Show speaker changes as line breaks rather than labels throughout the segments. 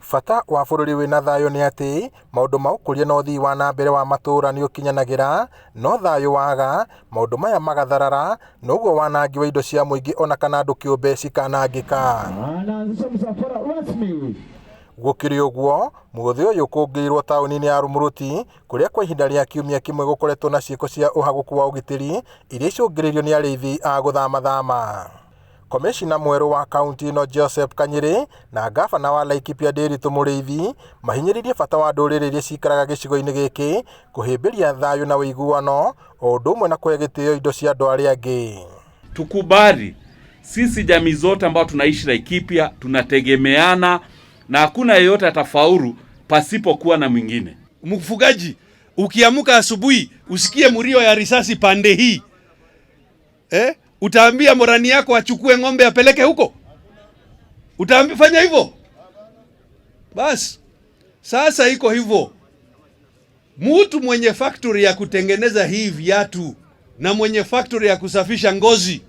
Fata wa bururi wina thayo ni ati maundu ma ukuria na uthii wa na mbere wa matura ni ukinyanagira no thayo waga maundu maya magatharara noguo wanangi wa indo cia muingi ona kana andu kiumbe cikanangika. Gukiri uguo muthi uyu kungirwo tauni-ini ya Rumuruti kuria kwa ihinda ria kiumia kimwe gukoretwo na ciiko cia uhaguku wa ugitiri iria icungiririo ni ariithi a guthama. Komishina mweru wa kaunti ino Joseph Kanyiri na gavana wa Laikipia Ndiritu Muriithi mahinyiririe bata wa nduriri iria cikaraga gicigo-ini giki kuhimbiria thayo na uiguano o undu umwe na kuhe gitio indo cia andu aria angi.
Tukubali sisi jamii zote ambao tunaishi Laikipia tunategemeana na hakuna yeyote atafaulu pasipokuwa na mwingine.
Mfugaji ukiamuka asubuhi usikie mlio ya risasi pande hii, utaambia morani yako achukue ng'ombe apeleke huko? Utaambia fanya hivyo? Bas, sasa iko hivyo. Mtu mwenye factory ya kutengeneza hii viatu na mwenye factory ya kusafisha ngozi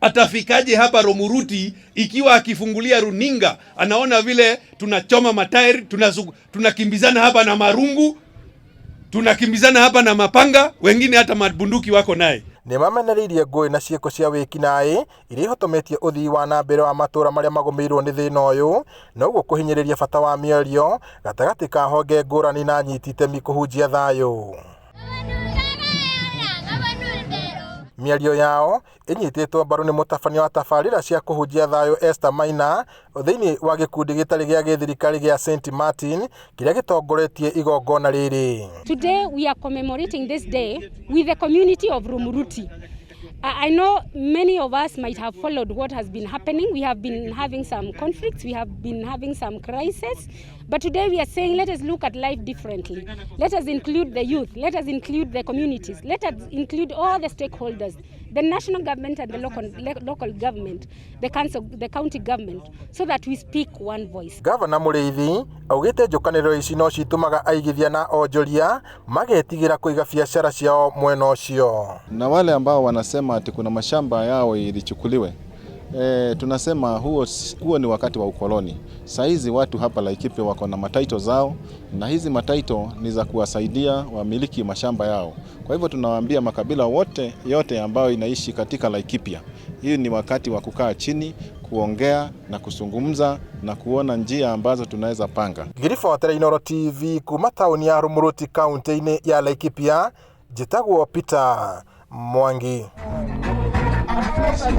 atafikaje hapa Rumuruti ikiwa akifungulia runinga anaona vile tunachoma matairi, tunakimbizana hapa na marungu, tunakimbizana hapa na mapanga, wengine hata mabunduki wako naye.
Ni mameneririe ngui na ciiko cia wikinai iria ihotometie uthii wa na mbere wa matura maria magumirwo ni thina uyu noguo kuhinyiriria bata wa mĩario gatagati ka honge ngũrani na nyiti itemi kuhunjia thayo. Mĩario yao inyitĩtwo mbaru ni mutabania wa tabarĩra cia kuhunjia thayo Esther Maina thĩinĩ wa gĩkundi gĩtarĩ gĩa gĩthirikari gĩa St. Martin kĩrĩa gĩtongoretie igongona rĩrĩ.
Today we are commemorating this day with the community of Rumuruti. I know many of us might have followed what has been happening. We have been having some conflicts, we have been having some crises, but today we are saying let us look at life differently. Let us include the youth, let us include the communities, let us include all the stakeholders, the national government and the local government, the county government, so that we speak one voice.
Gavana Muriithi augite njukaniro ici no citumaga aigithia na onjoria magetigira kuiga biashara ciao mwena ucio.
Na wale ambao wanasema ati kuna mashamba yao ilichukuliwe, tunasema huo ni wakati wa ukoloni. Saizi watu hapa Laikipia wako na mataito zao na hizi mataito ni za kuwasaidia wamiliki mashamba yao. Kwa hivyo tunawaambia makabila yote ambao inaishi katika Laikipia, hii ni wakati wa kukaa chini, kuongea na kuzungumza na kuona njia ambazo tunaweza panga. Ngirifuatira Inooro TV kuma tauni ya Rumuruti kaunti-ini ya Laikipia, njitagwo Peter Mwangi.